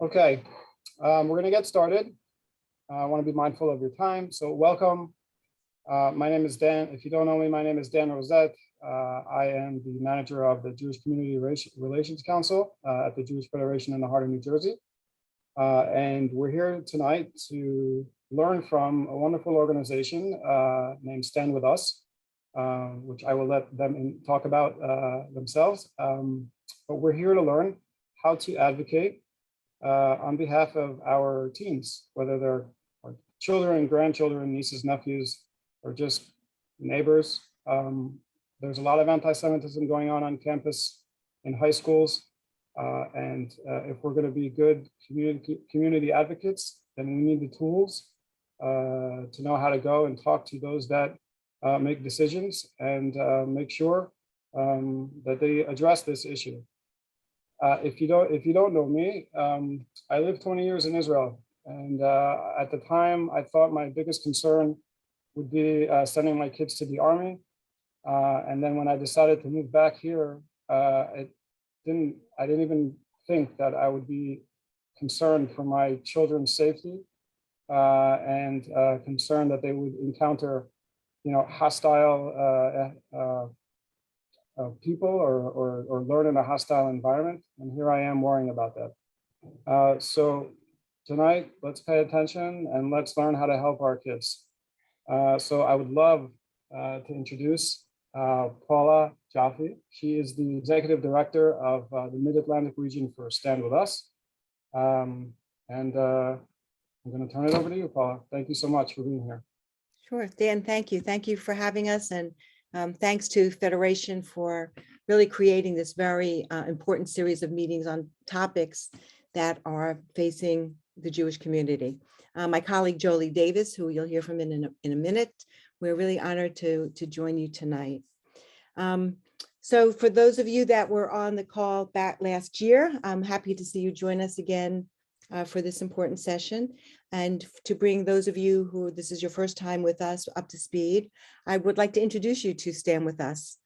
Okay, we're going to get started. I want to be mindful of your time. So welcome. My name is Dan. If you don't know me, my name is Dan Rosette. I am the manager of the Jewish Community Relations Council at the Jewish Federation in the heart of New Jersey. And we're here tonight to learn from a wonderful organization named Stand With Us, which I will let them talk about themselves. But we're here to learn how to advocate on behalf of our teens, whether they're our children, grandchildren, nieces, nephews, or just neighbors. There's a lot of anti-Semitism going on campus in high schools. And if we're going to be good community advocates, then we need the tools to know how to go and talk to those that make decisions and make sure that they address this issue. If you don't know me, I lived 20 years in Israel, and at the time I thought my biggest concern would be sending my kids to the army. And then when I decided to move back here, I didn't even think that I would be concerned for my children's safety and concerned that they would encounter, hostile people or learn in a hostile environment. And here I am worrying about that. So tonight, let's pay attention and let's learn how to help our kids. So I would love to introduce Paula Jaffe. She is the executive director of the Mid-Atlantic region for Stand With Us. And I'm going to turn it over to you, Paula. Thank you so much for being here. Sure, Dan, thank you. Thank you for having us. And thanks to Federation for really creating this very important series of meetings on topics that are facing the Jewish community. My colleague Jolie Davis, who you'll hear from in a minute, we're really honored to join you tonight. So for those of you that were on the call back last year, I'm happy to see you join us again for this important session. And to bring those of you who this is your first time with us up to speed, I would like to introduce you to Stand With Us.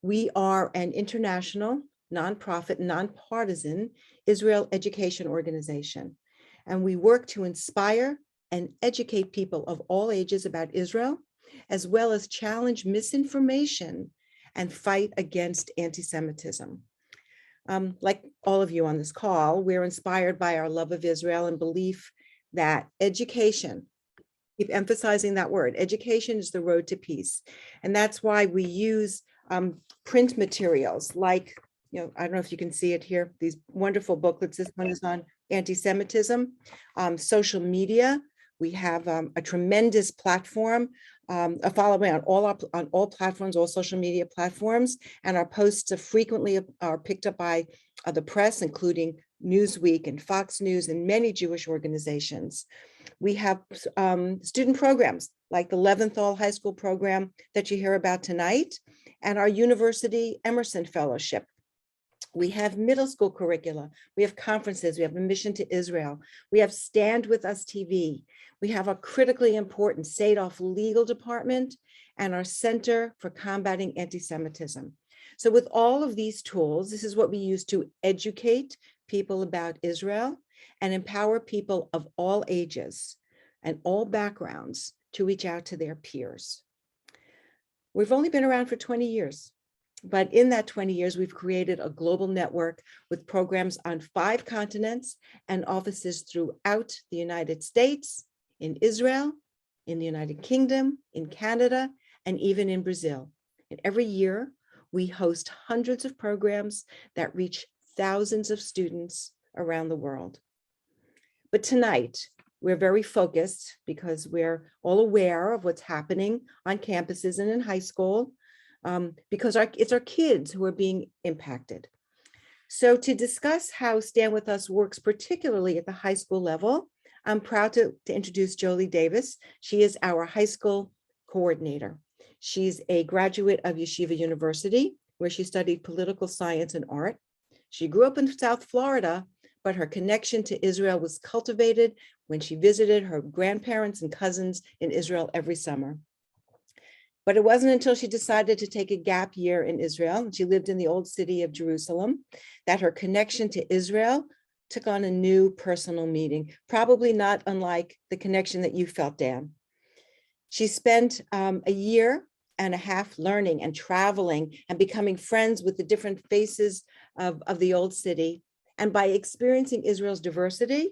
We are an international, nonprofit, nonpartisan Israel education organization. And we work to inspire and educate people of all ages about Israel, as well as challenge misinformation and fight against anti-Semitism. Like all of you on this call, we're inspired by our love of Israel and belief that education, keep emphasizing that word, education is the road to peace. And that's why we use print materials like, I don't know if you can see it here, these wonderful booklets. This one is on anti-Semitism, social media. We have a tremendous platform, a following on all platforms, all social media platforms, and our posts are frequently picked up by the press, including Newsweek and Fox News and many Jewish organizations. We have student programs like the Leventhal High School program that you hear about tonight, and our University Emerson Fellowship. We have middle school curricula, we have conferences, we have a mission to Israel, we have Stand With Us TV, we have a critically important Sadoff legal department, and our Center for Combating Anti-Semitism. So with all of these tools, this is what we use to educate people about Israel and empower people of all ages and all backgrounds to reach out to their peers. We've only been around for 20 years. But in that 20 years, we've created a global network with programs on 5 continents and offices throughout the United States, in Israel, in the United Kingdom, in Canada, and even in Brazil. And every year, we host hundreds of programs that reach thousands of students around the world. But tonight, we're very focused because we're all aware of what's happening on campuses and in high school, because it's our kids who are being impacted. So to discuss how Stand With Us works, particularly at the high school level, I'm proud to introduce Jolie Davis. She is our high school coordinator. She's a graduate of Yeshiva University, where she studied political science and art. She grew up in South Florida, but her connection to Israel was cultivated when she visited her grandparents and cousins in Israel every summer. But it wasn't until she decided to take a gap year in Israel, and she lived in the old city of Jerusalem, that her connection to Israel took on a new personal meaning, probably not unlike the connection that you felt, Dan. She spent a year and a half learning and traveling and becoming friends with the different faces of the old city. And by experiencing Israel's diversity,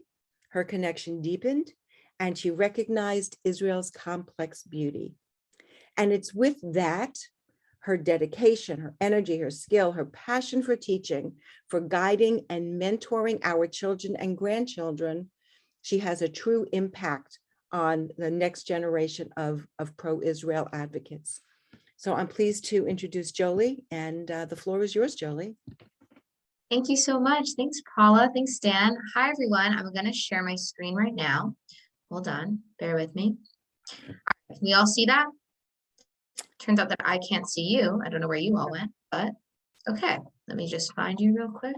her connection deepened and she recognized Israel's complex beauty. And it's with that, her dedication, her energy, her skill, her passion for teaching, for guiding and mentoring our children and grandchildren, she has a true impact on the next generation of pro-Israel advocates. So I'm pleased to introduce Jolie, and the floor is yours, Jolie. Thank you so much. Thanks, Paula. Thanks, Dan. Hi, everyone. I'm going to share my screen right now. Hold on. Bear with me. Can we all see that? Turns out that I can't see you. I don't know where you all went, but okay. Let me just find you real quick.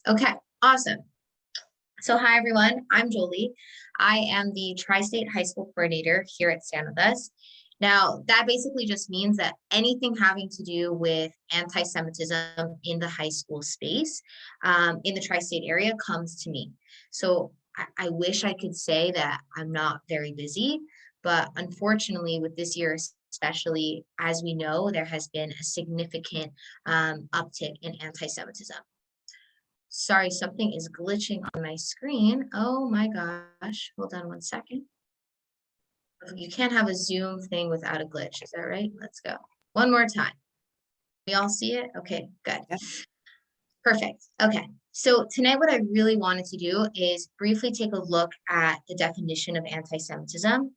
Okay, awesome. So hi, everyone. I'm Jolie. I am the Tri-State High School Coordinator here at Stand With Us. Now, that basically just means that anything having to do with anti-Semitism in the high school space, in the tri-state area, comes to me. So I wish I could say that I'm not very busy, but unfortunately with this year, especially, as we know, there has been a significant uptick in anti-Semitism. Sorry, something is glitching on my screen. Oh my gosh, hold on one second. You can't have a Zoom thing without a glitch, is that right? Let's go. One more time. We all see it? Okay, good. Yep. Perfect. Okay, so tonight what I really wanted to do is briefly take a look at the definition of anti-Semitism,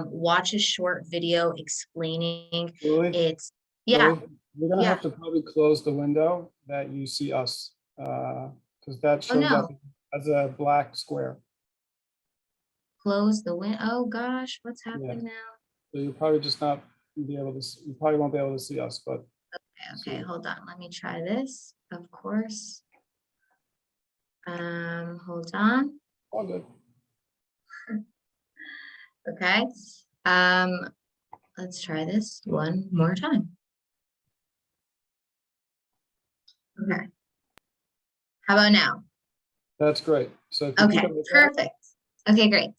watch a short video explaining Julie, its, yeah, Julie, you're gonna have to probably close the window that you see us, because that shows no. up as a black square. Close the window. Oh gosh, what's happening now? So you probably just not be able to, you probably won't be able to see us, but. Okay, hold on. Let me try this, of course. Hold on. All good. Okay. Let's try this one more time. Okay. How about now? That's great. So if you Okay, keep it- perfect. Okay, great.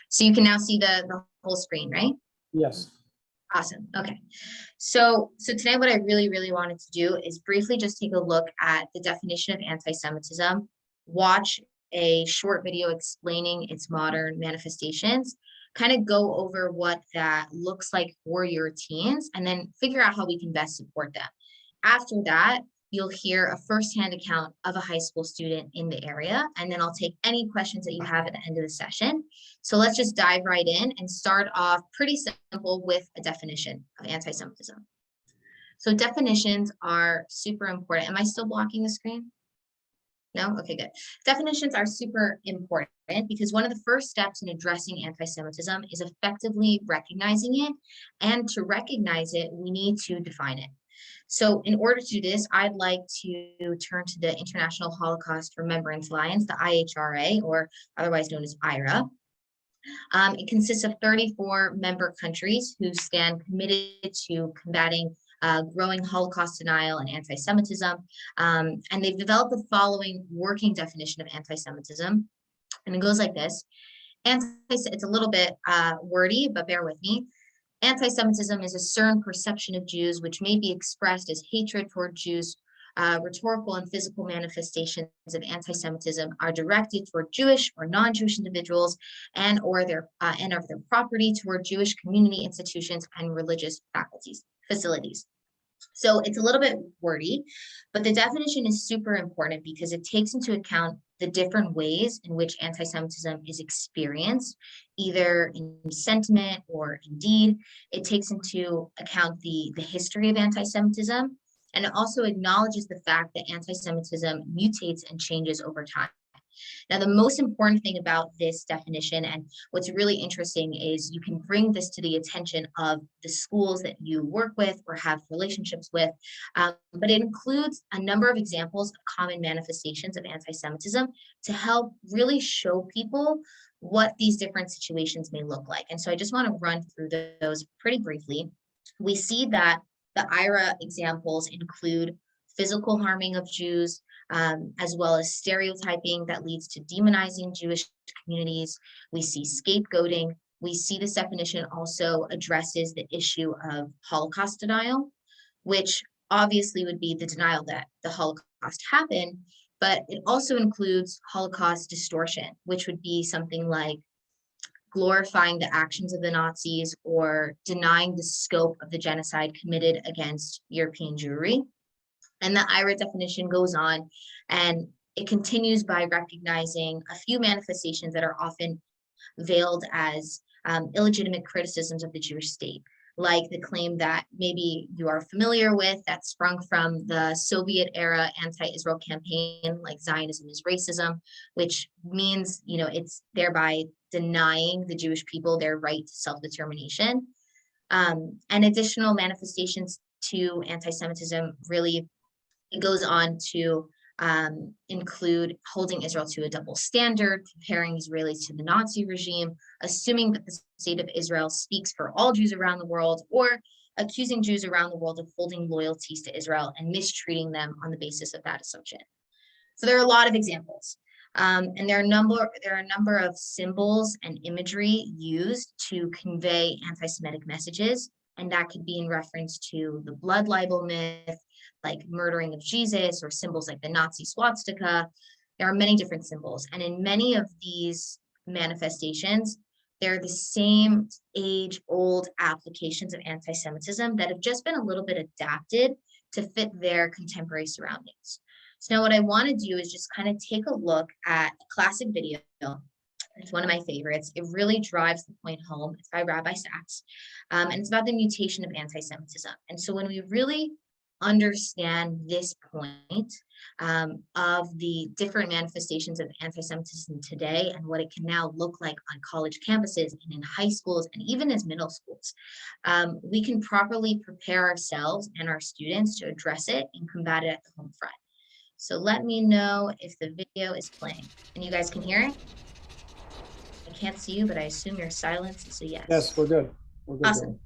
So you can now see the whole screen, right? Yes. Awesome. Okay. So today what I really wanted to do is briefly just take a look at the definition of anti-Semitism, watch a short video explaining its modern manifestations, kind of go over what that looks like for your teens, and then figure out how we can best support them. After that, you'll hear a firsthand account of a high school student in the area, and then I'll take any questions that you have at the end of the session. So let's just dive right in and start off pretty simple with a definition of anti-Semitism. So definitions are super important. Am I still blocking the screen? No? Okay, good. Definitions are super important because one of the first steps in addressing anti-Semitism is effectively recognizing it. And to recognize it, we need to define it. So in order to do this, I'd like to turn to the International Holocaust Remembrance Alliance, the IHRA, or otherwise known as IRA. It consists of 34 member countries who stand committed to combating growing Holocaust denial and anti-Semitism. And they've developed the following working definition of anti-Semitism. And it goes like this. It's a little bit wordy, but bear with me. Anti-Semitism is a certain perception of Jews which may be expressed as hatred toward Jews. Rhetorical and physical manifestations of anti-Semitism are directed toward Jewish or non-Jewish individuals and of their property, toward Jewish community institutions and religious facilities. So it's a little bit wordy, but the definition is super important because it takes into account the different ways in which anti-Semitism is experienced, either in sentiment or in deed. It takes into account the history of anti-Semitism, and it also acknowledges the fact that anti-Semitism mutates and changes over time. Now, the most important thing about this definition, and what's really interesting, is you can bring this to the attention of the schools that you work with or have relationships with, but it includes a number of examples of common manifestations of anti-Semitism to help really show people what these different situations may look like. And so I just want to run through those pretty briefly. We see that the IRA examples include physical harming of Jews, as well as stereotyping that leads to demonizing Jewish communities. We see scapegoating. We see this definition also addresses the issue of Holocaust denial, which obviously would be the denial that the Holocaust happened, but it also includes Holocaust distortion, which would be something like glorifying the actions of the Nazis or denying the scope of the genocide committed against European Jewry. And the IRA definition goes on, and it continues by recognizing a few manifestations that are often veiled as illegitimate criticisms of the Jewish state, like the claim that maybe you are familiar with that sprung from the Soviet era anti-Israel campaign, like Zionism is racism, which means, it's thereby denying the Jewish people their right to self-determination. And additional manifestations to anti-Semitism really, it goes on to include holding Israel to a double standard, comparing Israelis to the Nazi regime, assuming that the state of Israel speaks for all Jews around the world, or accusing Jews around the world of holding loyalties to Israel and mistreating them on the basis of that assumption. So there are a lot of examples. And there are a number of symbols and imagery used to convey anti-Semitic messages, and that could be in reference to the blood libel myth, like murdering of Jesus, or symbols like the Nazi swastika. There are many different symbols, and in many of these manifestations, they're the same age-old applications of anti-Semitism that have just been a little bit adapted to fit their contemporary surroundings. So now what I want to do is just kind of take a look at a classic video. It's one of my favorites. It really drives the point home. It's by Rabbi Sachs, and it's about the mutation of anti-Semitism. And so when we really understand this point of the different manifestations of anti-Semitism today and what it can now look like on college campuses and in high schools and even as middle schools, we can properly prepare ourselves and our students to address it and combat it at the home front. So let me know if the video is playing and you guys can hear it. I can't see you, but I assume your silence is a yes. Yes, we're good. We're good. Awesome.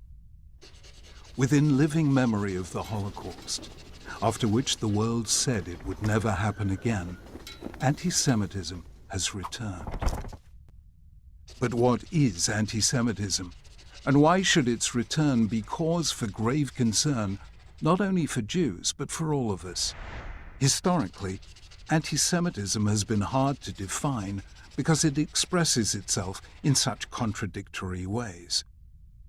Within living memory of the Holocaust, after which the world said it would never happen again, anti-Semitism has returned. But what is anti-Semitism, and why should its return be cause for grave concern, not only for Jews, but for all of us? Historically, anti-Semitism has been hard to define because it expresses itself in such contradictory ways.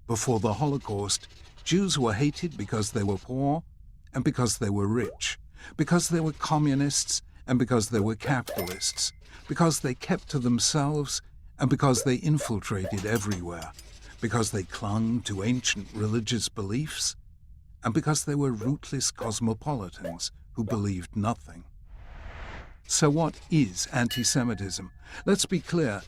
Before the Holocaust, Jews were hated because they were poor and because they were rich, because they were communists and because they were capitalists, because they kept to themselves and because they infiltrated everywhere, because they clung to ancient religious beliefs, and because they were rootless cosmopolitans who believed nothing. So what is anti-Semitism? Let's be clear,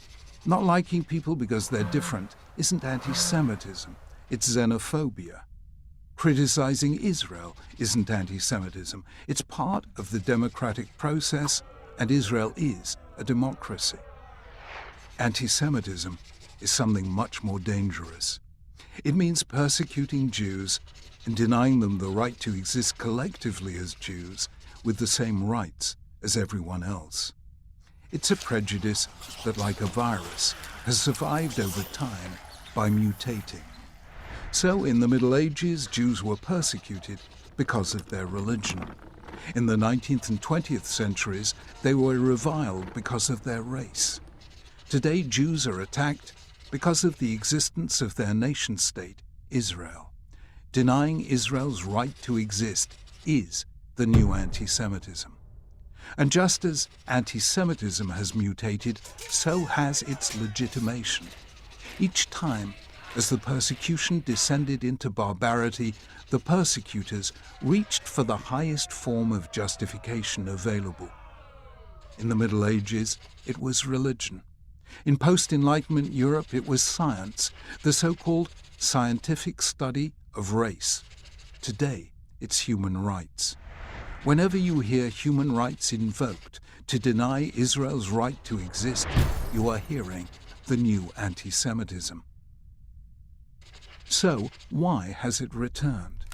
not liking people because they're different isn't anti-Semitism, it's xenophobia. Criticizing Israel isn't anti-Semitism, it's part of the democratic process, and Israel is a democracy. Anti-Semitism is something much more dangerous. It means persecuting Jews and denying them the right to exist collectively as Jews with the same rights as everyone else. It's a prejudice that, like a virus, has survived over time by mutating. So in the Middle Ages, Jews were persecuted because of their religion. In the 19th and 20th centuries, they were reviled because of their race. Today, Jews are attacked because of the existence of their nation-state, Israel. Denying Israel's right to exist is the new anti-Semitism. And just as anti-Semitism has mutated, so has its legitimation. Each time, as the persecution descended into barbarity, the persecutors reached for the highest form of justification available. In the Middle Ages, it was religion. In post-Enlightenment Europe, it was science, the so-called scientific study of race. Today, it's human rights. Whenever you hear human rights invoked to deny Israel's right to exist, you are hearing the new anti-Semitism. So, why has it returned?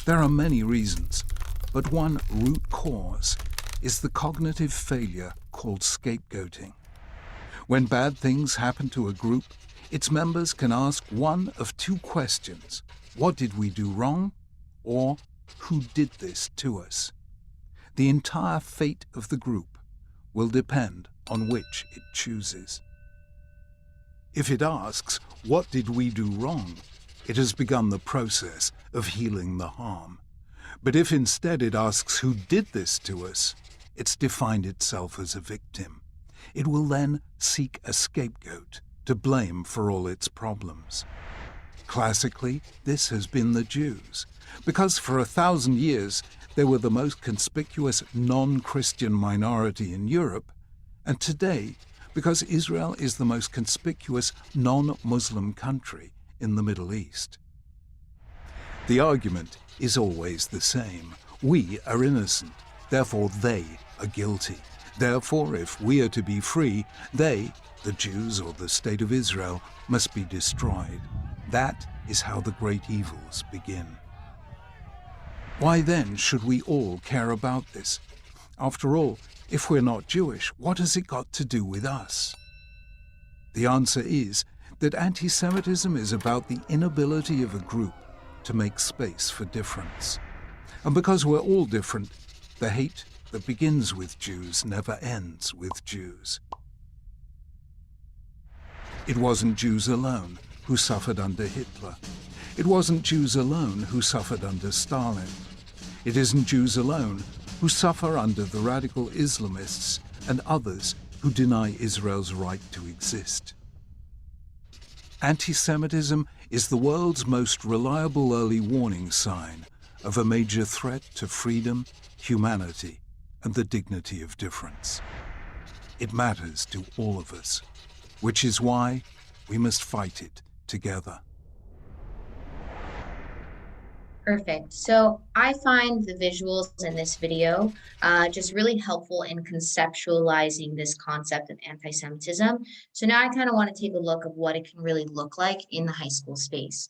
There are many reasons, but one root cause is the cognitive failure called scapegoating. When bad things happen to a group, its members can ask one of two questions: what did we do wrong? Or who did this to us? The entire fate of the group will depend on which it chooses. If it asks, what did we do wrong? It has begun the process of healing the harm. But if instead it asks, who did this to us? It's defined itself as a victim. It will then seek a scapegoat to blame for all its problems. Classically, this has been the Jews, because for 1,000 years they were the most conspicuous non-Christian minority in Europe, and today, because Israel is the most conspicuous non-Muslim country in the Middle East. The argument is always the same. We are innocent, therefore they are guilty. Therefore, if we are to be free, they, the Jews or the State of Israel, must be destroyed. That is how the great evils begin. Why then should we all care about this? After all, if we're not Jewish, what has it got to do with us? The answer is that anti-Semitism is about the inability of a group to make space for difference. And because we're all different, the hate that begins with Jews never ends with Jews. It wasn't Jews alone who suffered under Hitler. It wasn't Jews alone who suffered under Stalin. It isn't Jews alone who suffer under the radical Islamists and others who deny Israel's right to exist. Anti-Semitism is the world's most reliable early warning sign of a major threat to freedom, humanity, and the dignity of difference. It matters to all of us, which is why we must fight it together. Perfect. So I find the visuals in this video just really helpful in conceptualizing this concept of anti-Semitism. So now I kind of want to take a look of what it can really look like in the high school space.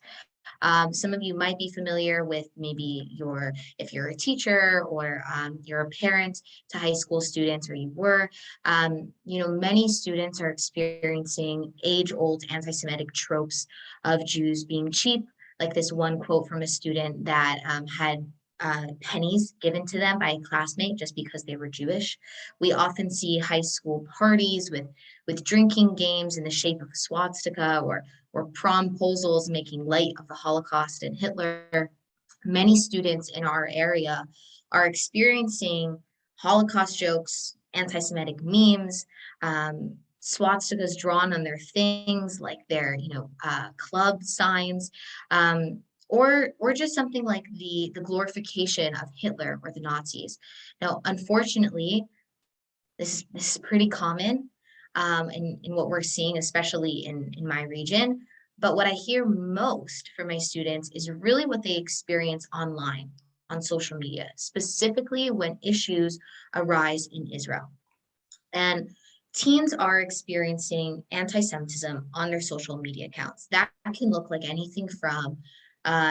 Some of you might be familiar with maybe if you're a teacher or you're a parent to high school students, or you were, many students are experiencing age-old anti-Semitic tropes of Jews being cheap, like this one quote from a student that had pennies given to them by a classmate just because they were Jewish. We often see high school parties with drinking games in the shape of a swastika, or promposals making light of the Holocaust and Hitler. Many students in our area are experiencing Holocaust jokes, anti-Semitic memes, swastikas drawn on their things, like their club signs, or just something like the glorification of Hitler or the Nazis. Now, unfortunately, this is pretty common in what we're seeing, especially in my region. But what I hear most from my students is really what they experience online, on social media, specifically when issues arise in Israel. And teens are experiencing anti-Semitism on their social media accounts. That can look like anything from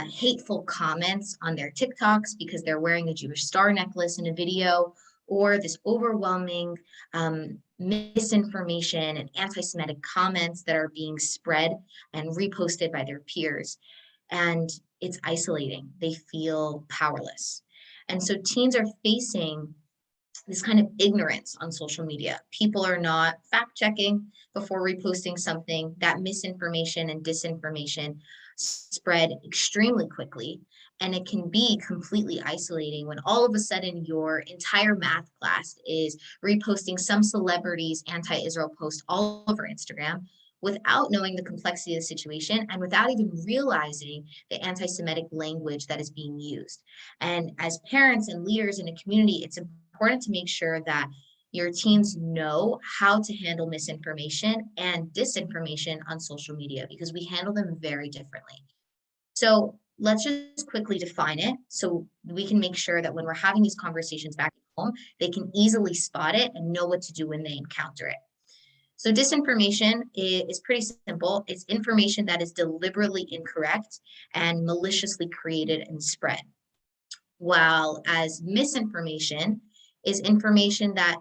hateful comments on their TikToks because they're wearing a Jewish star necklace in a video, or this overwhelming misinformation and anti-Semitic comments that are being spread and reposted by their peers. And it's isolating. They feel powerless. And so teens are facing this kind of ignorance on social media. People are not fact checking before reposting something. That misinformation and disinformation spread extremely quickly. And it can be completely isolating when all of a sudden your entire math class is reposting some celebrity's anti-Israel post all over Instagram without knowing the complexity of the situation and without even realizing the anti-Semitic language that is being used. And as parents and leaders in a community, it's important to make sure that your teens know how to handle misinformation and disinformation on social media, because we handle them very differently. So let's just quickly define it so we can make sure that when we're having these conversations back at home, they can easily spot it and know what to do when they encounter it. So disinformation is pretty simple. It's information that is deliberately incorrect and maliciously created and spread. While as misinformation is information that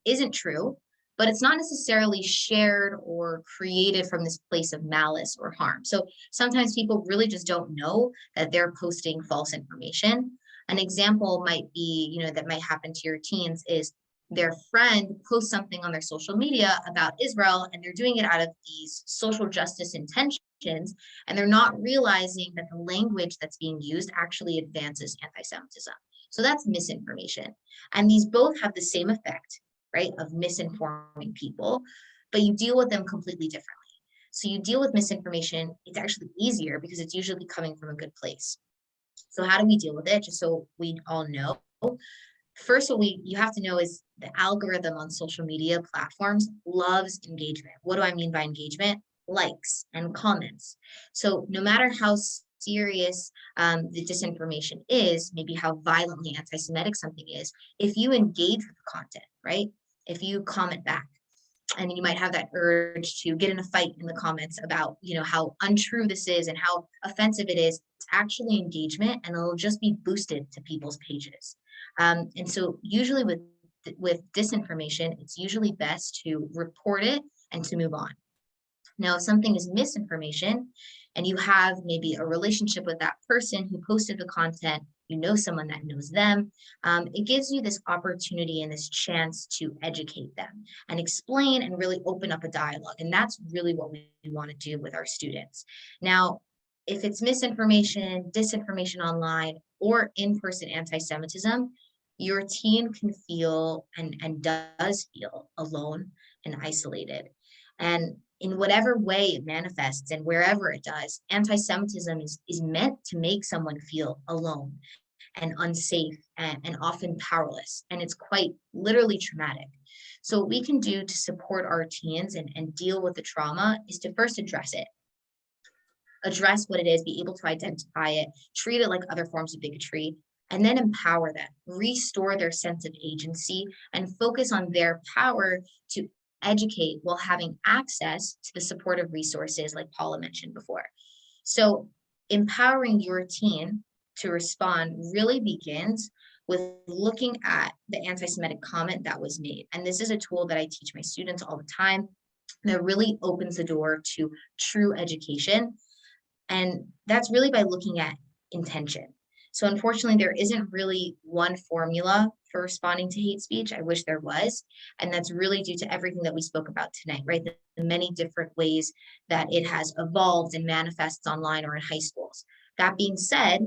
isn't true, but it's not necessarily shared or created from this place of malice or harm. So sometimes people really just don't know that they're posting false information. An example might be, that might happen to your teens is their friend posts something on their social media about Israel, and they're doing it out of these social justice intentions, and they're not realizing that the language that's being used actually advances anti-Semitism. So that's misinformation. And these both have the same effect, right, of misinforming people, but you deal with them completely differently. So you deal with misinformation, it's actually easier because it's usually coming from a good place. So how do we deal with it? Just so we all know. First, what you have to know is the algorithm on social media platforms loves engagement. What do I mean by engagement? Likes and comments. So no matter how serious the disinformation is, maybe how violently anti-Semitic something is, if you engage with the content, right? If you comment back, and you might have that urge to get in a fight in the comments about, how untrue this is and how offensive it is, it's actually engagement, and it'll just be boosted to people's pages. And so usually with disinformation, it's usually best to report it and to move on. Now, if something is misinformation and you have maybe a relationship with that person who posted the content, you know someone that knows them, it gives you this opportunity and this chance to educate them and explain and really open up a dialogue. And that's really what we want to do with our students. Now, if it's misinformation, disinformation online, or in-person anti-Semitism, your teen can feel and does feel alone and isolated. And in whatever way it manifests and wherever it does, anti-Semitism is meant to make someone feel alone and unsafe and often powerless. And it's quite literally traumatic. So what we can do to support our teens and deal with the trauma is to first address it. Address what it is, be able to identify it, treat it like other forms of bigotry, and then empower them, restore their sense of agency, and focus on their power to educate while having access to the supportive resources like Paula mentioned before. So empowering your teen to respond really begins with looking at the anti-Semitic comment that was made. And this is a tool that I teach my students all the time that really opens the door to true education. And that's really by looking at intention. So unfortunately, there isn't really one formula for responding to hate speech. I wish there was. And that's really due to everything that we spoke about tonight, right? The many different ways that it has evolved and manifests online or in high schools. That being said,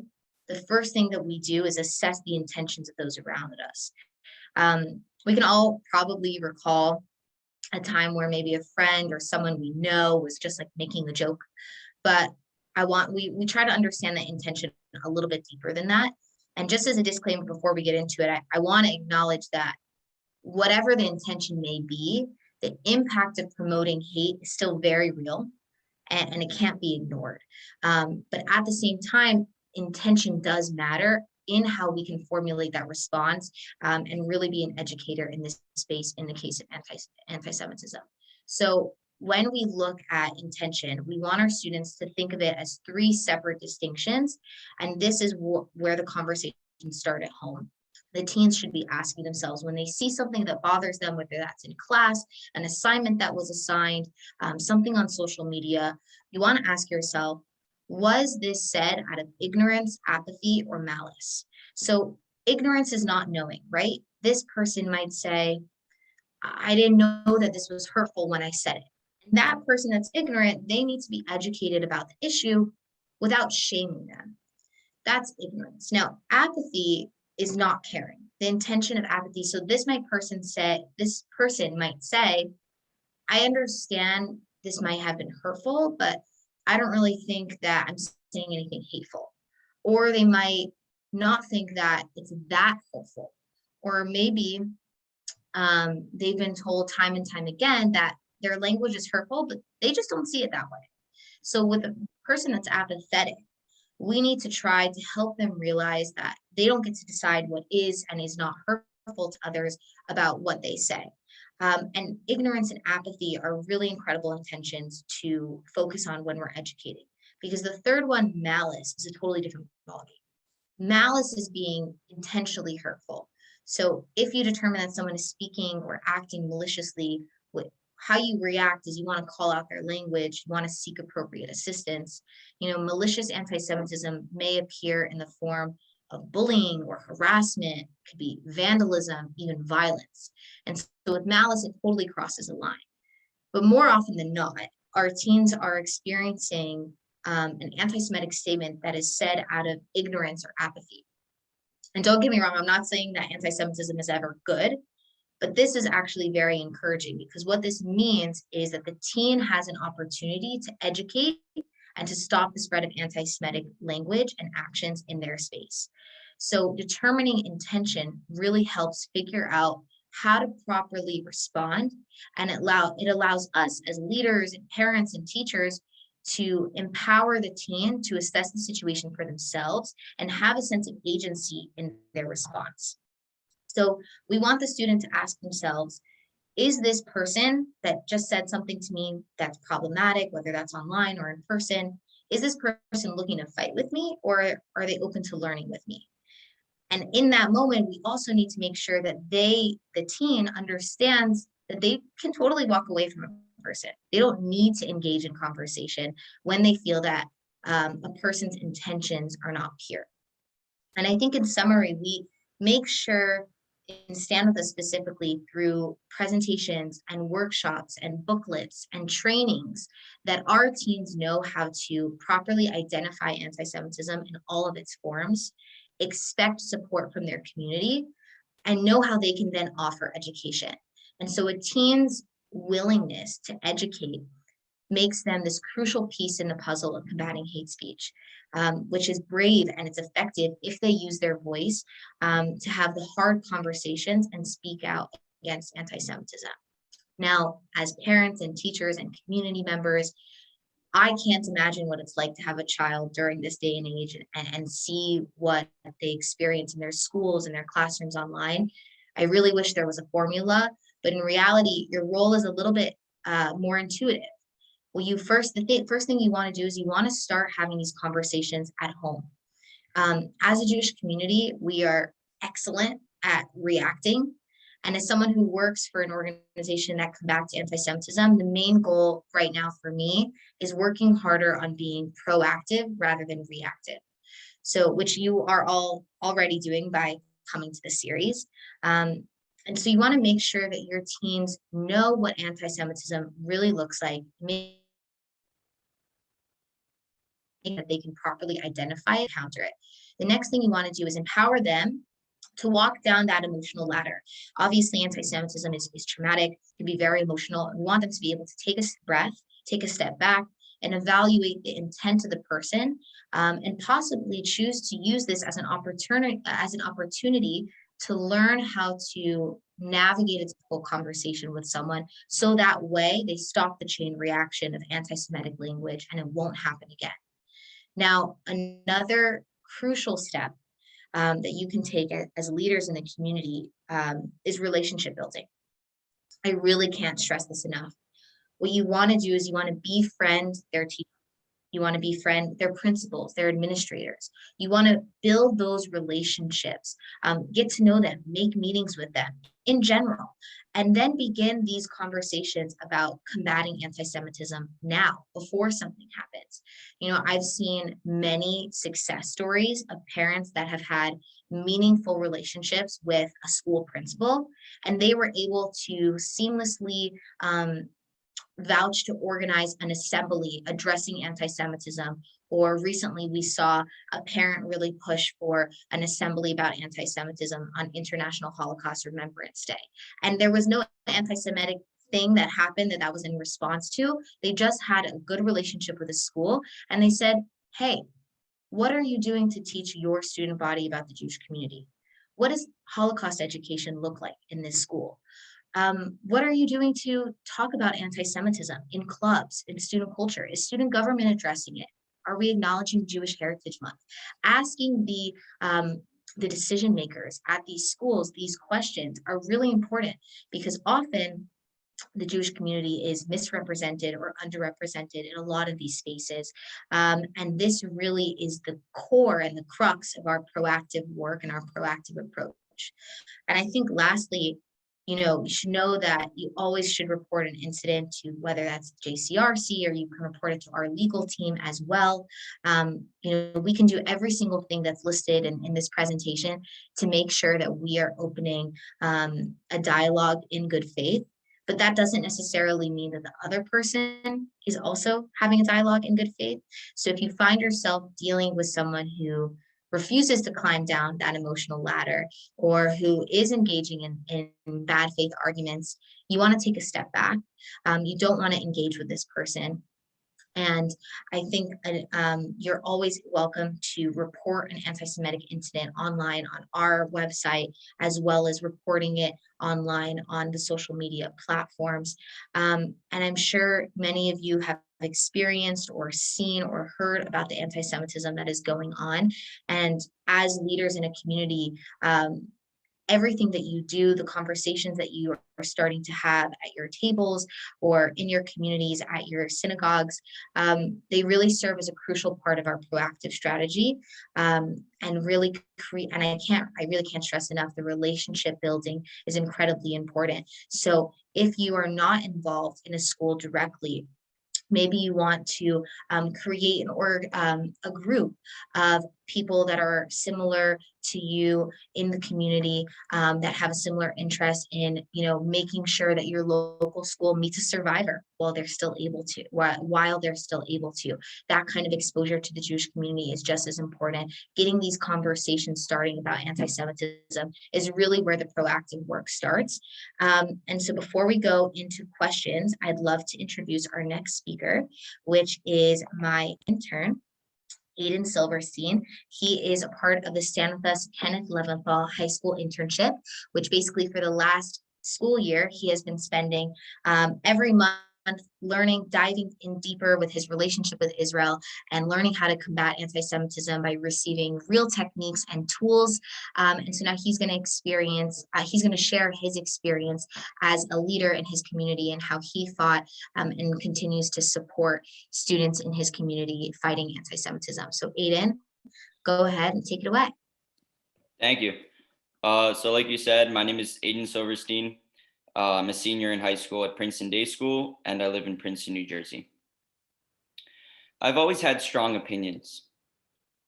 the first thing that we do is assess the intentions of those around us. We can all probably recall a time where maybe a friend or someone we know was just like making a joke, but we try to understand the intention a little bit deeper than that. And just as a disclaimer before we get into it, I want to acknowledge that whatever the intention may be, the impact of promoting hate is still very real and it can't be ignored. But at the same time, intention does matter in how we can formulate that response and really be an educator in this space in the case of anti-Semitism. So when we look at intention, we want our students to think of it as three separate distinctions. And this is where the conversation starts at home. The teens should be asking themselves when they see something that bothers them, whether that's in class, an assignment that was assigned, something on social media, you want to ask yourself, was this said out of ignorance, apathy, or malice? So ignorance is not knowing, right? This person might say, I didn't know that this was hurtful when I said it. And that person that's ignorant, they need to be educated about the issue without shaming them. That's ignorance. Now, apathy is not caring. The intention of apathy. So this person might say, I understand this might have been hurtful, but I don't really think that I'm saying anything hateful. Or they might not think that it's that hurtful. Or maybe they've been told time and time again that their language is hurtful, but they just don't see it that way. So with a person that's apathetic, we need to try to help them realize that they don't get to decide what is and is not hurtful to others about what they say. And ignorance and apathy are really incredible intentions to focus on when we're educating. Because the third one, malice, is a totally different ballgame. Malice is being intentionally hurtful. So if you determine that someone is speaking or acting maliciously, how you react is you want to call out their language, you want to seek appropriate assistance. Malicious anti-Semitism may appear in the form of bullying or harassment, could be vandalism, even violence. And so with malice, it totally crosses a line. But more often than not, our teens are experiencing an anti-Semitic statement that is said out of ignorance or apathy. And don't get me wrong, I'm not saying that anti-Semitism is ever good, but this is actually very encouraging, because what this means is that the teen has an opportunity to educate and to stop the spread of anti-Semitic language and actions in their space. So determining intention really helps figure out how to properly respond, and it allows us as leaders and parents and teachers to empower the teen to assess the situation for themselves and have a sense of agency in their response. So we want the student to ask themselves, is this person that just said something to me that's problematic, whether that's online or in person, is this person looking to fight with me, or are they open to learning with me? And in that moment, we also need to make sure that the teen understands that they can totally walk away from a person. They don't need to engage in conversation when they feel that a person's intentions are not pure. And I think in summary, we make sure and stand with us specifically through presentations and workshops and booklets and trainings that our teens know how to properly identify anti-Semitism in all of its forms, expect support from their community, and know how they can then offer education. And so a teen's willingness to educate makes them this crucial piece in the puzzle of combating hate speech, which is brave and it's effective if they use their voice to have the hard conversations and speak out against anti-Semitism. Now, as parents and teachers and community members, I can't imagine what it's like to have a child during this day and age and see what they experience in their schools and their classrooms online. I really wish there was a formula, but in reality, your role is a little bit more intuitive. Well, the first thing you want to do is you want to start having these conversations at home. As a Jewish community, we are excellent at reacting. And as someone who works for an organization that combats anti-Semitism, the main goal right now for me is working harder on being proactive rather than reactive. So, which you are all already doing by coming to the series. And so you want to make sure that your teens know what anti-Semitism really looks like, that they can properly identify and counter it. The next thing you want to do is empower them to walk down that emotional ladder. Obviously, anti-Semitism is traumatic, can be very emotional. We want them to be able to take a breath, take a step back, and evaluate the intent of the person, and possibly choose to use this as an opportunity to learn how to navigate a difficult conversation with someone, so that way they stop the chain reaction of anti-Semitic language and it won't happen again. Now, another crucial step that you can take as leaders in the community is relationship building. I really can't stress this enough. What you want to do is you want to befriend their teachers. You want to befriend their principals, their administrators. You want to build those relationships, get to know them, make meetings with them in general, and then begin these conversations about combating anti-Semitism now, before something happens. I've seen many success stories of parents that have had meaningful relationships with a school principal, and they were able to seamlessly vouch to organize an assembly addressing anti-Semitism. Or recently we saw a parent really push for an assembly about anti-Semitism on International Holocaust Remembrance Day. And there was no anti-Semitic thing that happened that was in response to. They just had a good relationship with the school, and they said, hey, what are you doing to teach your student body about the Jewish community? What does Holocaust education look like in this school? What are you doing to talk about anti-Semitism in clubs, in student culture? Is student government addressing it? Are we acknowledging Jewish Heritage Month? Asking the decision makers at these schools these questions are really important, because often the Jewish community is misrepresented or underrepresented in a lot of these spaces. And this really is the core and the crux of our proactive work and our proactive approach. approach. And I think lastly, you should know that you always should report an incident to whether that's JCRC or you can report it to our legal team as well. We can do every single thing that's listed in this presentation to make sure that we are opening a dialogue in good faith. But that doesn't necessarily mean that the other person is also having a dialogue in good faith. So if you find yourself dealing with someone who refuses to climb down that emotional ladder or who is engaging in bad faith arguments, you want to take a step back. You don't want to engage with this person. And I think you're always welcome to report an anti-Semitic incident online on our website, as well as reporting it online on the social media platforms. And I'm sure many of you have experienced or seen or heard about the anti-Semitism that is going on. And as leaders in a community, everything that you do, the conversations that you are starting to have at your tables or in your communities, at your synagogues, they really serve as a crucial part of our proactive strategy, and really create. And I really can't stress enough, the relationship building is incredibly important. So if you are not involved in a school directly, maybe you want to create a group of people that are similar to you in the community, that have a similar interest in making sure that your local school meets a survivor while they're still able to. That kind of exposure to the Jewish community is just as important. Getting these conversations starting about anti-Semitism is really where the proactive work starts. And so before we go into questions, I'd love to introduce our next speaker, which is my intern, Aiden Silverstein. He is a part of the Stand With Us Kenneth Leventhal High School internship, which basically for the last school year, he has been spending every month diving in deeper with his relationship with Israel and learning how to combat anti-Semitism by receiving real techniques and tools. And so now he's going to share his experience as a leader in his community and how he fought and continues to support students in his community fighting anti-Semitism. So Aiden, go ahead and take it away. Thank you. So like you said, my name is Aiden Silverstein. I'm a senior in high school at Princeton Day School, and I live in Princeton, New Jersey. I've always had strong opinions,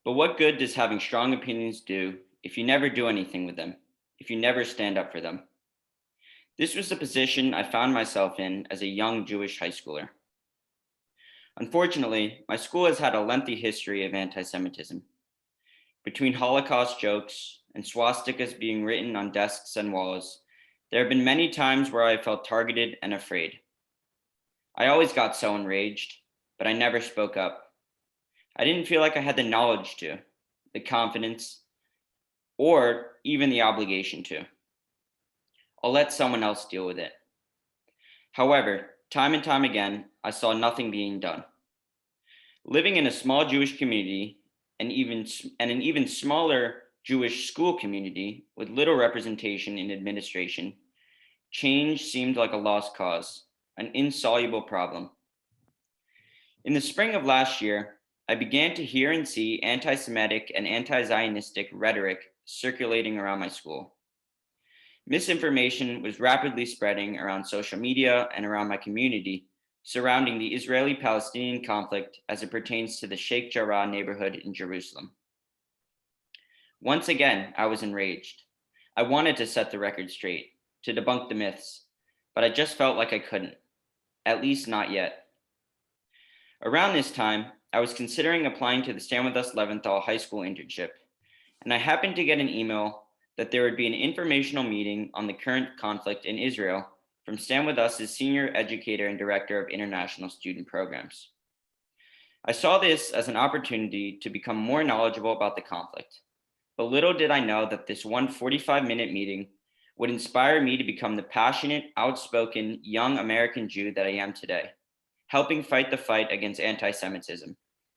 but what good does having strong opinions do if you never do anything with them, if you never stand up for them? This was the position I found myself in as a young Jewish high schooler. Unfortunately, my school has had a lengthy history of anti-Semitism. Between Holocaust jokes and swastikas being written on desks and walls, there have been many times where I felt targeted and afraid. I always got so enraged, but I never spoke up. I didn't feel like I had the knowledge to, the confidence, or even the obligation to. I'll let someone else deal with it. However, time and time again, I saw nothing being done. Living in a small Jewish community and an even smaller Jewish school community with little representation in administration, change seemed like a lost cause, an insoluble problem. In the spring of last year, I began to hear and see anti-Semitic and anti-Zionistic rhetoric circulating around my school. Misinformation was rapidly spreading around social media and around my community surrounding the Israeli-Palestinian conflict as it pertains to the Sheikh Jarrah neighborhood in Jerusalem. Once again, I was enraged. I wanted to set the record straight, to debunk the myths, but I just felt like I couldn't, at least not yet. Around this time, I was considering applying to the Stand With Us Leventhal High School internship, and I happened to get an email that there would be an informational meeting on the current conflict in Israel from Stand With Us's senior educator and director of international student programs. I saw this as an opportunity to become more knowledgeable about the conflict, but little did I know that this 45-minute meeting would inspire me to become the passionate, outspoken, young American Jew that I am today, helping fight the fight against anti-Semitism,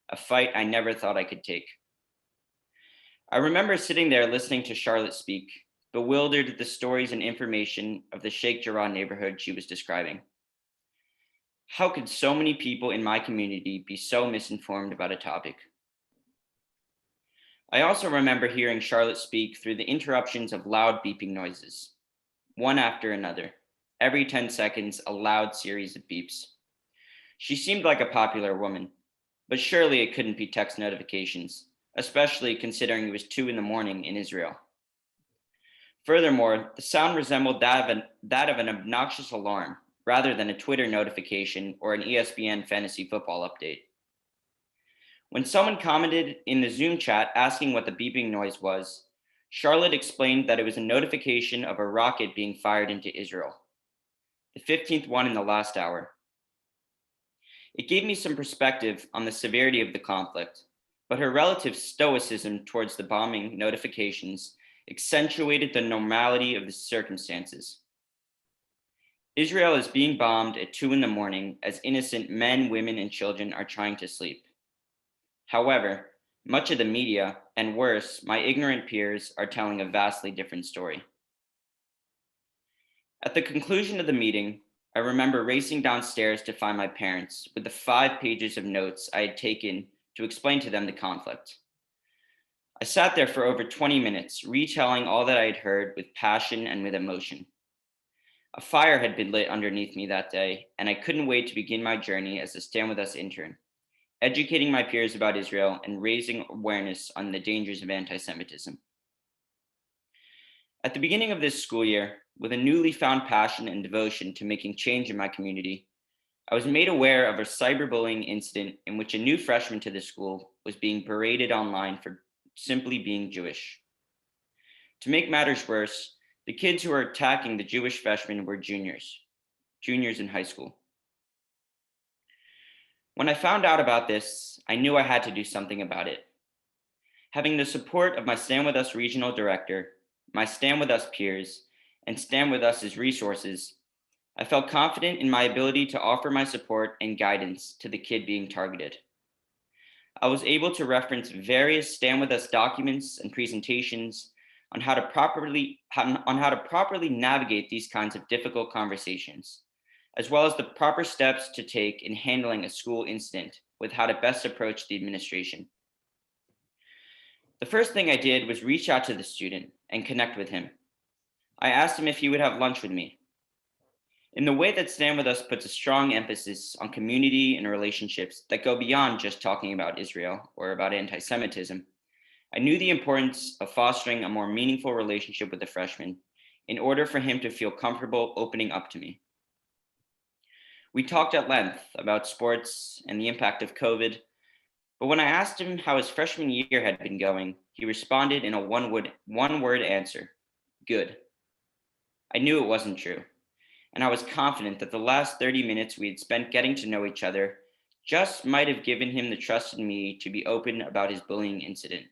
a fight I never thought I could take. I remember sitting there listening to Charlotte speak, bewildered at the stories and information of the Sheikh Jarrah neighborhood she was describing. How could so many people in my community be so misinformed about a topic? I also remember hearing Charlotte speak through the interruptions of loud beeping noises, one after another. Every 10 seconds, a loud series of beeps. She seemed like a popular woman, but surely it couldn't be text notifications, especially considering it was 2 a.m. in Israel. Furthermore, the sound resembled that of an obnoxious alarm rather than a Twitter notification or an ESPN fantasy football update. When someone commented in the Zoom chat asking what the beeping noise was, Charlotte explained that it was a notification of a rocket being fired into Israel, the 15th one in the last hour. It gave me some perspective on the severity of the conflict, but her relative stoicism towards the bombing notifications accentuated the normality of the circumstances. Israel is being bombed at 2 a.m. as innocent men, women, and children are trying to sleep. However, much of the media, and worse, my ignorant peers, are telling a vastly different story. At the conclusion of the meeting, I remember racing downstairs to find my parents with the 5 pages of notes I had taken to explain to them the conflict. I sat there for over 20 minutes, retelling all that I had heard with passion and with emotion. A fire had been lit underneath me that day, and I couldn't wait to begin my journey as a Stand With Us intern, educating my peers about Israel and raising awareness on the dangers of anti-Semitism. At the beginning of this school year, with a newly found passion and devotion to making change in my community, I was made aware of a cyberbullying incident in which a new freshman to the school was being berated online for simply being Jewish. To make matters worse, the kids who were attacking the Jewish freshmen were juniors in high school. When I found out about this, I knew I had to do something about it. Having the support of my Stand With Us regional director, my Stand With Us peers, and Stand With Us's resources, I felt confident in my ability to offer my support and guidance to the kid being targeted. I was able to reference various Stand With Us documents and presentations on how to properly navigate these kinds of difficult conversations, as well as the proper steps to take in handling a school incident with how to best approach the administration. The first thing I did was reach out to the student and connect with him. I asked him if he would have lunch with me. In the way that Stand With Us puts a strong emphasis on community and relationships that go beyond just talking about Israel or about anti-Semitism, I knew the importance of fostering a more meaningful relationship with the freshman in order for him to feel comfortable opening up to me. We talked at length about sports and the impact of COVID, but when I asked him how his freshman year had been going, he responded in a one-word answer: good. I knew it wasn't true, and I was confident that the last 30 minutes we had spent getting to know each other just might have given him the trust in me to be open about his bullying incident.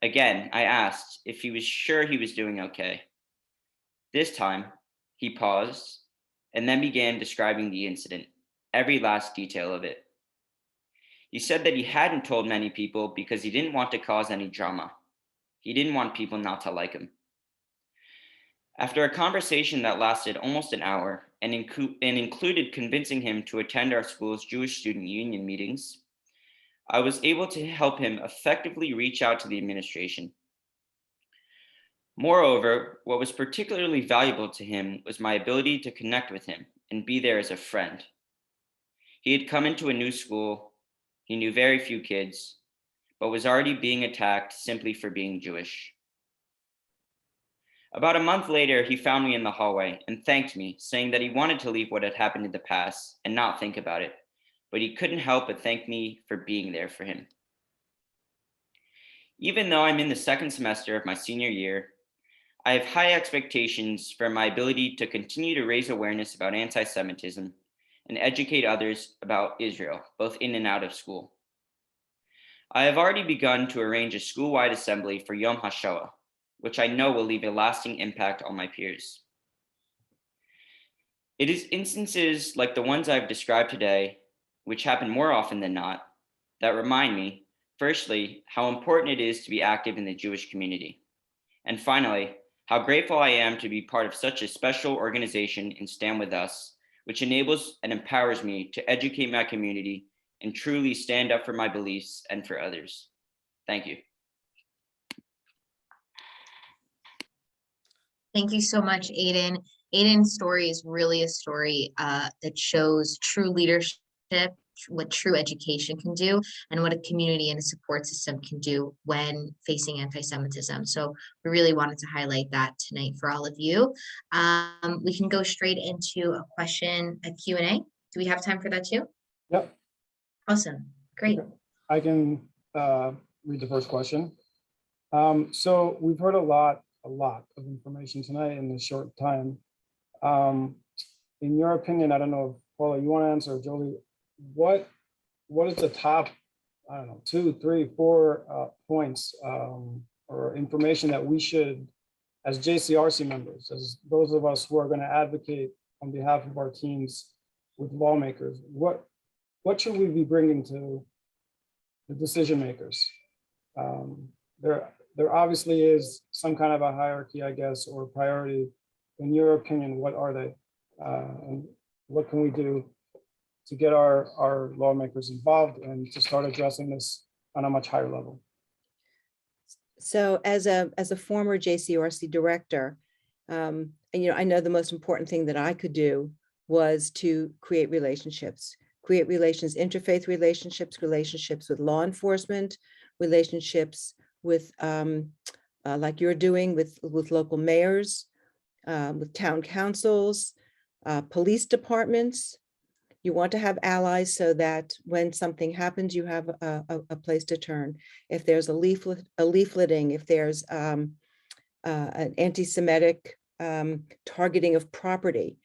Again, I asked if he was sure he was doing okay. This time, he paused and then began describing the incident, every last detail of it. He said that he hadn't told many people because he didn't want to cause any drama. He didn't want people not to like him. After a conversation that lasted almost an hour and included convincing him to attend our school's Jewish Student Union meetings, I was able to help him effectively reach out to the administration. Moreover, what was particularly valuable to him was my ability to connect with him and be there as a friend. He had come into a new school, he knew very few kids, but was already being attacked simply for being Jewish. About a month later, he found me in the hallway and thanked me, saying that he wanted to leave what had happened in the past and not think about it, but he couldn't help but thank me for being there for him. Even though I'm in the second semester of my senior year, I have high expectations for my ability to continue to raise awareness about anti-Semitism and educate others about Israel, both in and out of school. I have already begun to arrange a school-wide assembly for Yom HaShoah, which I know will leave a lasting impact on my peers. It is instances like the ones I've described today, which happen more often than not, that remind me, firstly, how important it is to be active in the Jewish community, and finally, how grateful I am to be part of such a special organization in Stand With Us, which enables and empowers me to educate my community and truly stand up for my beliefs and for others. Thank you. Thank you so much, Aiden. Aiden's story is really a story that shows true leadership, what true education can do, and what a community and a support system can do when facing anti-Semitism. So we really wanted to highlight that tonight for all of you. We can go straight into a Q&A. Do we have time for that too? Yep. Awesome, great. Okay. I can read the first question. So we've heard a lot of information tonight in this short time. In your opinion, I don't know if Paula, you want to answer, Jolie, what is the top, I don't know, 2, 3, 4 points or information that we should, as JCRC members, as those of us who are going to advocate on behalf of our teams with lawmakers, what should we be bringing to the decision makers? There obviously is some kind of a hierarchy, I guess, or priority. In your opinion, what are they? And what can we do to get our lawmakers involved and to start addressing this on a much higher level? So as a former JCRC director, and, I know the most important thing that I could do was to create relationships, interfaith relationships with law enforcement, relationships with, like you're doing with local mayors, with town councils, police departments. You want to have allies so that when something happens, you have a place to turn. If there's a leafleting, if there's an anti-Semitic targeting of property,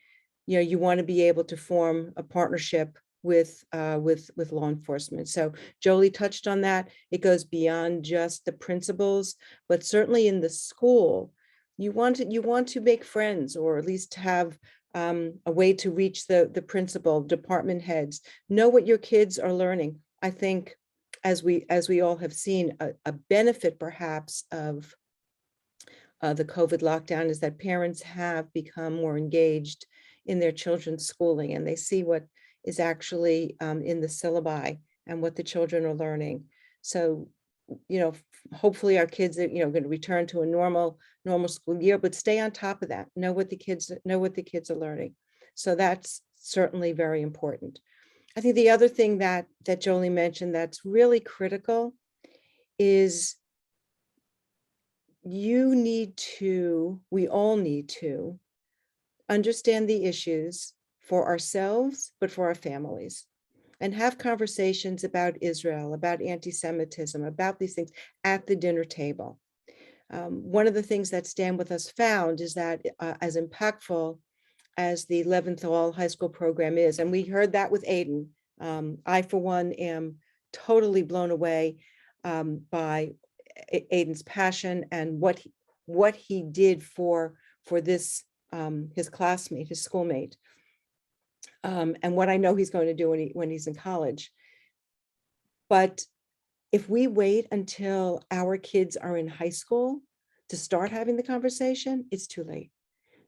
you want to be able to form a partnership with law enforcement. So Jolie touched on that. It goes beyond just the principals, but certainly in the school, you want to make friends, or at least have a way to reach the principal, department heads, know what your kids are learning. I think, as we all have seen, a benefit perhaps of the COVID lockdown is that parents have become more engaged in their children's schooling, and they see what is actually in the syllabi and what the children are learning. So, hopefully our kids are, going to return to a normal school year, but stay on top of that. Know what the kids are learning. So that's certainly very important. I think the other thing that Jolie mentioned that's really critical is we all need to understand the issues for ourselves, but for our families, and have conversations about Israel, about anti-Semitism, about these things at the dinner table. One of the things that Stand With Us found is that as impactful as the Leventhal High School program is, and we heard that with Aiden, I, for one, am totally blown away by Aiden's passion and what he did for this, his classmate, his schoolmate. And what I know he's going to do when he's in college. But if we wait until our kids are in high school to start having the conversation, it's too late.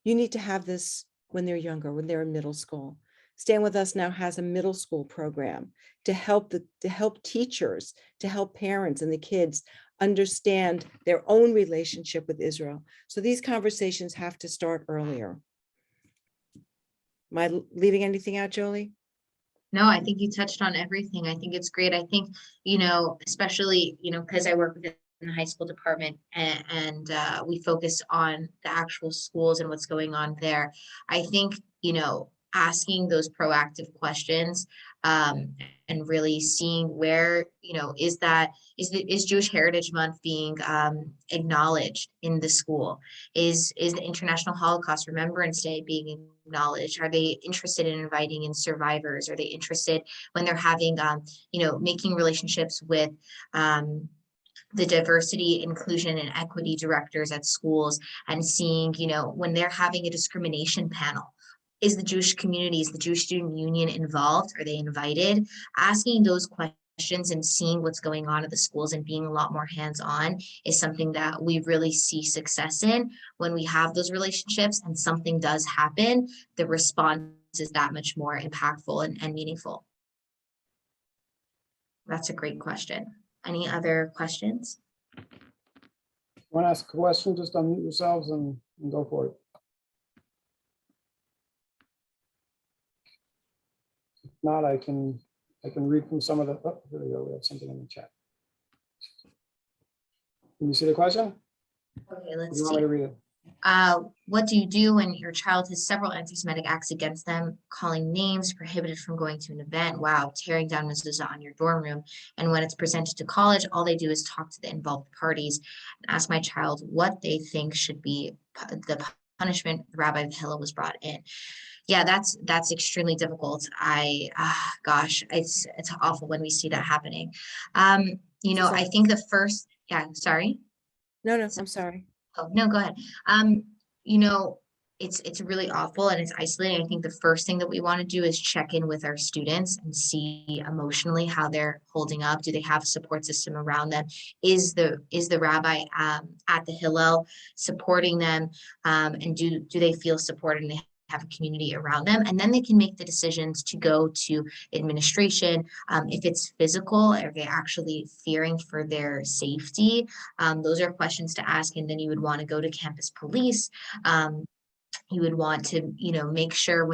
You need to have this when they're younger, when they're in middle school. Stand With Us now has a middle school program to help teachers, to help parents and the kids understand their own relationship with Israel. So these conversations have to start earlier. Am I leaving anything out, Jolie? No, I think you touched on everything. I think it's great. I think, especially, because I work within the high school department and we focus on the actual schools and what's going on there. I think, asking those proactive questions and really seeing where, is Jewish Heritage Month being acknowledged in the school? Is the International Holocaust Remembrance Day being acknowledged? Are they interested in inviting in survivors? Are they interested when they're having, making relationships with the diversity, inclusion, and equity directors at schools, and seeing, when they're having a discrimination panel, is the Jewish community, is the Jewish Student Union involved? Are they invited? Asking those questions and seeing what's going on at the schools and being a lot more hands-on is something that we really see success in. When we have those relationships and something does happen, the response is that much more impactful and meaningful. That's a great question. Any other questions? Want to ask a question, just unmute yourselves and go for it. If not, I can read from some of the, oh, here we go, we have something in the chat. Can you see the question? Okay, Or let's do you want me see. to read it? What do you do when your child has several anti-Semitic acts against them, calling names, prohibited from going to an event, wow, tearing down mezuzah on your dorm room, and when it's presented to college, all they do is talk to the involved parties and ask my child what they think should be the punishment the Rabbi of Hillel was brought in. Yeah, that's extremely difficult. Gosh, it's awful when we see that happening. I think the first, yeah, sorry. No, I'm sorry. Oh, no, go ahead. Um, you know, it's really awful and it's isolating. I think the first thing that we want to do is check in with our students and see emotionally how they're holding up. Do they have a support system around them? Is the rabbi at the Hillel supporting them? And do they feel supported and they have a community around them? And then they can make the decisions to go to administration. If it's physical, are they actually fearing for their safety? Those are questions to ask. And then you would want to go to campus police. You would want to, make sure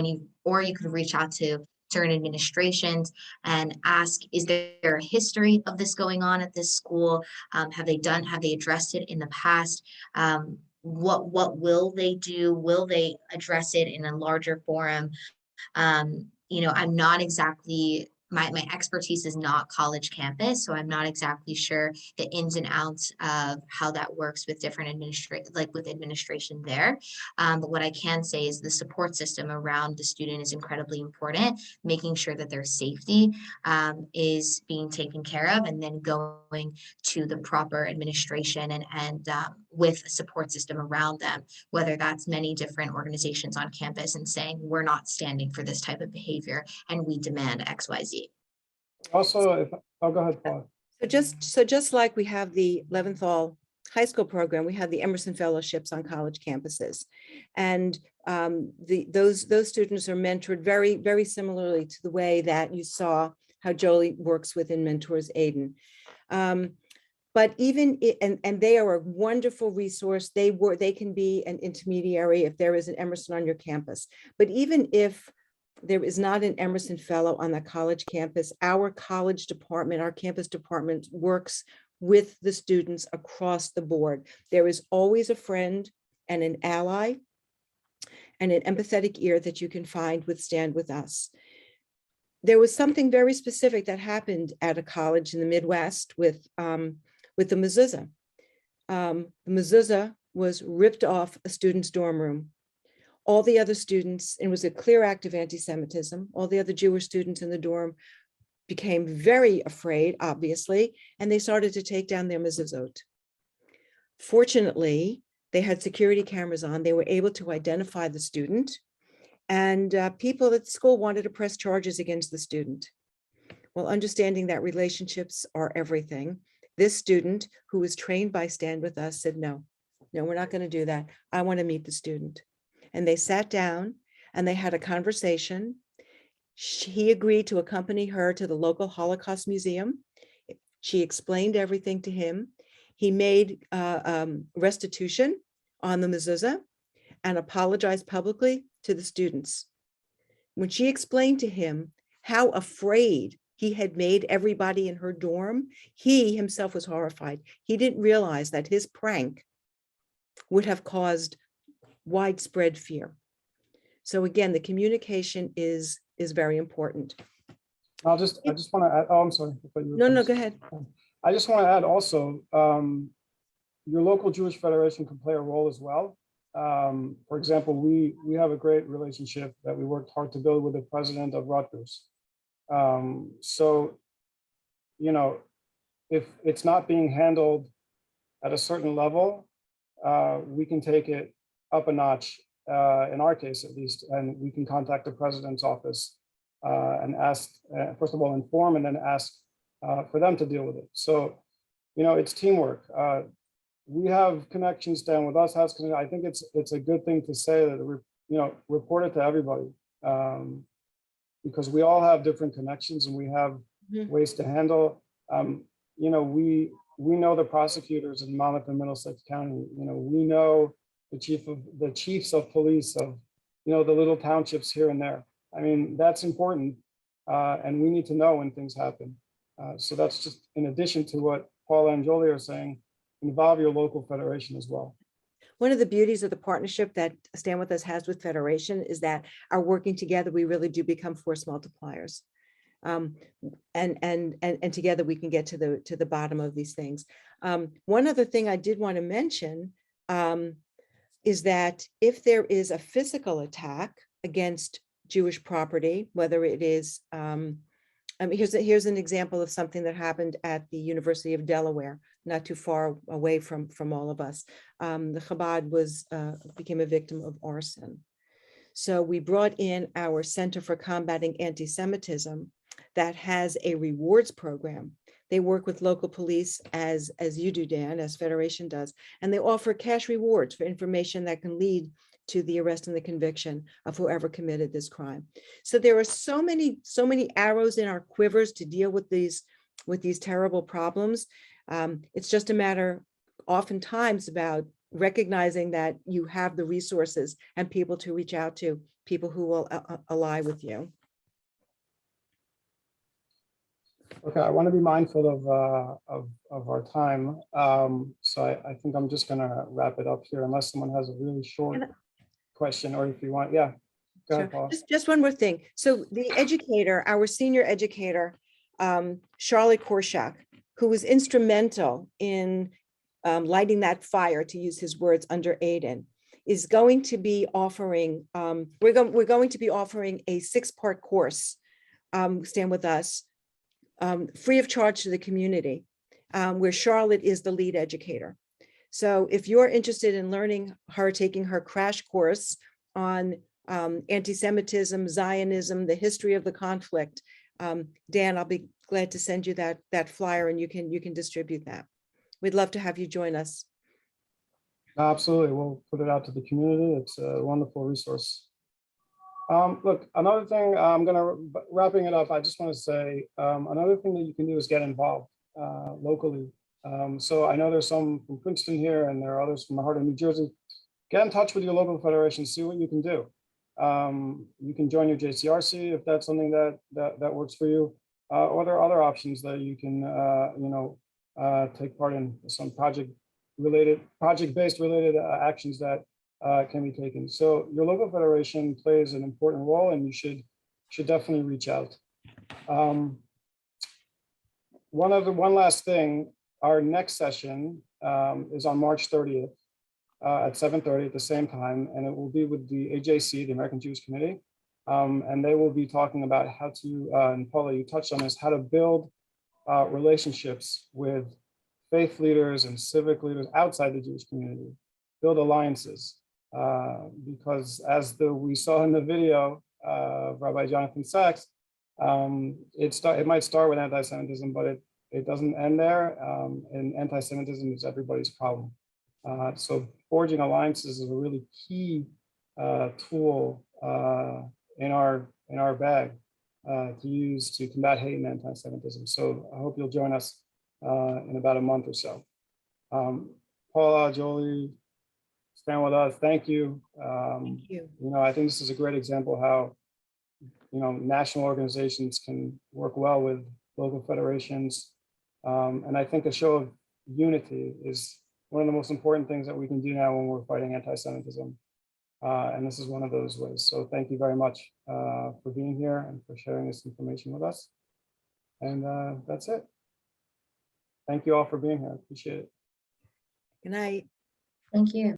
or you could reach out to certain administrations and ask, is there a history of this going on at this school? Have they addressed it in the past? What will they do? Will they address it in a larger forum? I'm not exactly, my expertise is not college campus, so I'm not exactly sure the ins and outs of how that works with different administration there. But what I can say is the support system around the student is incredibly important, making sure that their safety is being taken care of, and then going to the proper administration and with a support system around them, whether that's many different organizations on campus and saying, we're not standing for this type of behavior and we demand XYZ. Also, go ahead, Paul. So just like we have the Leventhal High School program, we have the Emerson Fellowships on college campuses. And those students are mentored very, very similarly to the way that you saw how Jolie works with and mentors Aiden. But even, and they are a wonderful resource. They can be an intermediary if there is an Emerson on your campus. But even if there is not an Emerson Fellow on the college campus, our college department, our campus department works with the students across the board. There is always a friend and an ally and an empathetic ear that you can find with Stand With Us. There was something very specific that happened at a college in the Midwest with the mezuzah. The mezuzah was ripped off a student's dorm room. All the other students, it was a clear act of anti-Semitism. All the other Jewish students in the dorm became very afraid, obviously, and they started to take down their mezuzot. Fortunately, they had security cameras on. They were able to identify the student, and people at the school wanted to press charges against the student. Well, understanding that relationships are everything, this student, who was trained by Stand With Us, said, no, we're not going to do that. I want to meet the student. And they sat down and they had a conversation. He agreed to accompany her to the local Holocaust Museum. She explained everything to him. He made restitution on the mezuzah and apologized publicly to the students. When she explained to him how afraid he had made everybody in her dorm, he himself was horrified. He didn't realize that his prank would have caused widespread fear. So again, the communication is very important. I just want to add, oh, I'm sorry. No, go ahead. I just want to add also, your local Jewish Federation can play a role as well. For example, we have a great relationship that we worked hard to build with the president of Rutgers. So, if it's not being handled at a certain level, we can take it up a notch, in our case at least, and we can contact the president's office and ask, first of all, inform and then ask for them to deal with it. So, it's teamwork. We have connections. Stand With Us has connections. I think it's a good thing to say that report it to everybody, because we all have different connections and we have ways to handle. we know the prosecutors in Monmouth and Middlesex County. We know the chiefs of police of, the little townships here and there. I mean, that's important, and we need to know when things happen. So that's just in addition to what Paula and Jolie are saying, involve your local federation as well. One of the beauties of the partnership that Stand With Us has with Federation is that our working together, we really do become force multipliers. And together we can get to the bottom of these things. One other thing I did want to mention is that if there is a physical attack against Jewish property, whether it is, here's an example of something that happened at the University of Delaware, not too far away from all of us. The Chabad became a victim of arson. So we brought in our Center for Combating Anti-Semitism that has a rewards program. They work with local police as you do, Dan, as Federation does, and they offer cash rewards for information that can lead to the arrest and the conviction of whoever committed this crime. So there are so many arrows in our quivers to deal with these terrible problems. It's just a matter oftentimes about recognizing that you have the resources and people to reach out to, people who will ally with you. Okay, I want to be mindful of our time. So I think I'm just going to wrap it up here unless someone has a really short question, or if you want, yeah. Go ahead, Paul. Just one more thing. So the educator, our senior educator, Charlotte Korshak, who was instrumental in lighting that fire, to use his words, under Aiden, is going to be offering, we're going to be offering a 6-part course, Stand With Us, free of charge to the community, where Charlotte is the lead educator. So if you're interested in taking her crash course on anti-Semitism, Zionism, the history of the conflict, Dan, I'll be glad to send you that flyer, and you can distribute that. We'd love to have you join us. Absolutely, we'll put it out to the community. It's a wonderful resource. Look, another thing, wrapping it up, I just want to say, another thing that you can do is get involved locally. So I know there's some from Princeton here, and there are others from the heart of New Jersey. Get in touch with your local federation, see what you can do. You can join your JCRC if that's something that works for you, or there are other options that you can, take part in, some project-based related actions that can be taken. So your local federation plays an important role, and you should definitely reach out. One last thing, our next session is on March 30th at 7:30 at the same time, and it will be with the AJC, the American Jewish Committee, and they will be talking about how to, and Paula, you touched on this, how to build relationships with faith leaders and civic leaders outside the Jewish community, build alliances, because as we saw in the video of Rabbi Jonathan Sachs, it might start with anti-Semitism, but it doesn't end there, and anti-Semitism is everybody's problem. So forging alliances is a really key tool in our bag to use to combat hate and anti-Semitism. So I hope you'll join us in about a month or so. Paula, Jolie, Stand With Us, thank you. Thank you. I think this is a great example how national organizations can work well with local federations. And I think a show of unity is one of the most important things that we can do now when we're fighting anti-Semitism. And this is one of those ways. So thank you very much for being here and for sharing this information with us. And that's it. Thank you all for being here. I appreciate it. Good night. Thank you.